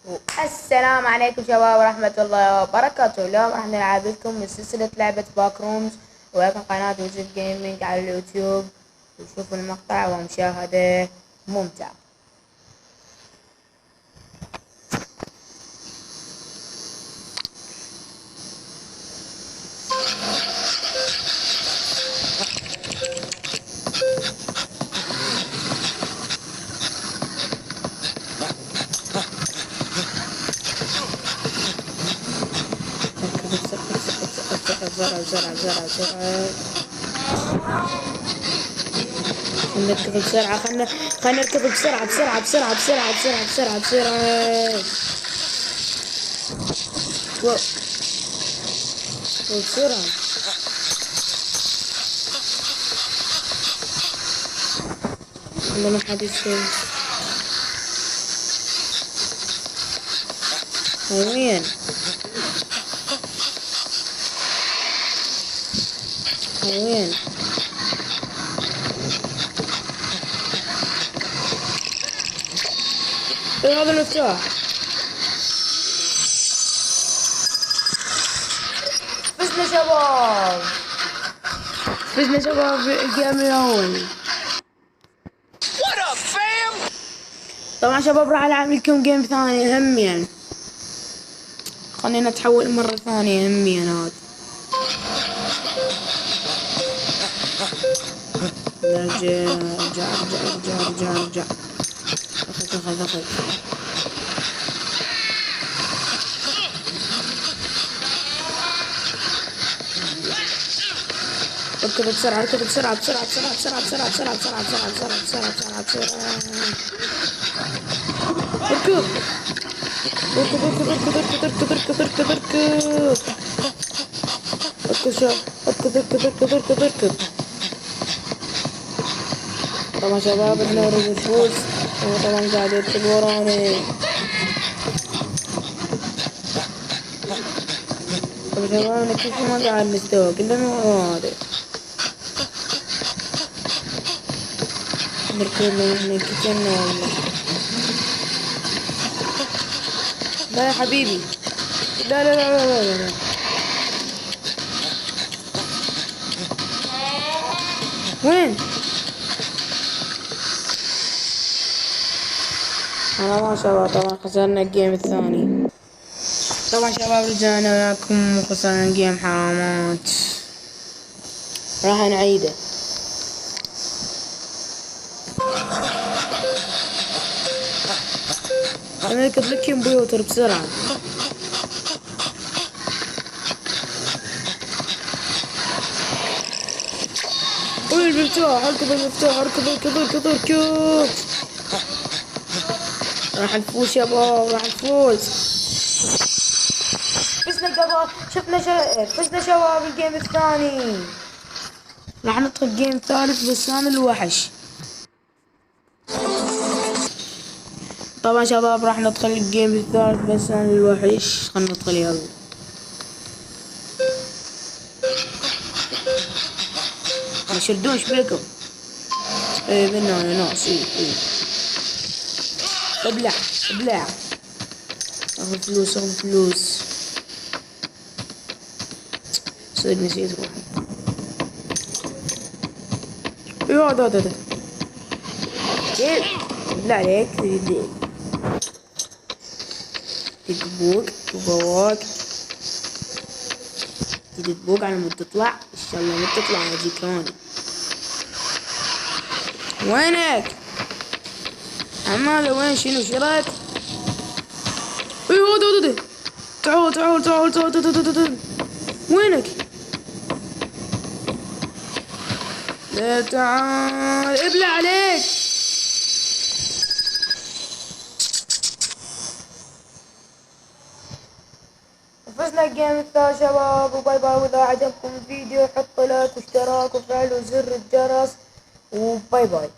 السلام عليكم شباب ورحمة الله وبركاته. اليوم راح نلعب لكم من سلسلة لعبة باك رومز، ولكم قناة وجود جيمنج على اليوتيوب، وشوفوا المقطع ومشاهدة ممتعة. نركض بسرعة، خلنا نركض بسرعة بسرعة بسرعة بسرعة بسرعة بسرعة بسرعة بسرعة. عندنا حد يسوي وين؟ وين؟ ايه هذا المفتاح؟ فزنا شباب، فزنا شباب الجيم الأول. طبعا شباب راح ألعب لكم جيم ثاني همين. خلينا نتحول مرة ثانية همين. هذا ارجع. اخذ اركض بسرعة بسرعة بسرعة بسرعة بسرعة بسرعة بسرعة بسرعة بسرعة بسرعة بسرعة اركض اركض. طبعا شباب احنا نريد نفوز، وطبعا قاعد يركض وراني. طبعا شباب انا كيف ما قاعد نستوى كله من ورا هذا. نركض من كيتشنا والله. لا يا حبيبي، لا. وين؟ ما شاء الله. طبعا خسرنا الجيم الثاني. طبعا شباب رجعنا وياكم وخسرنا الجيم حرامات. راح نعيده. انا اركض لك كمبيوتر بسرعة. وين المفتاح؟ اركض المفتاح، اركض. راح نفوز شباب، راح نفوز. فزنا شباب الجيم الثاني. راح ندخل الجيم الثالث بس انا الوحش. طبعا شباب راح ندخل الجيم الثالث بس انا الوحش. خلنا ندخل يلا. يشردون ايش بيكم؟ ايه بنا ناس. ايه ابلع. اخذ فلوس. صدق نسيت واحد. ايه هذا كيف؟ بالله عليك تدبوك على مود تطلع. ان شاء الله ما تطلع اجيك هون. وينك؟ عماله وين؟ شنو شريت؟ ايوه ده. تعال. وينك؟ لا تعال، ابلع عليك. فزنا الجيم الثالث شباب، وباي باي. واذا عجبكم الفيديو حطوا لايك واشتراك وفعلوا زر الجرس، وباي باي.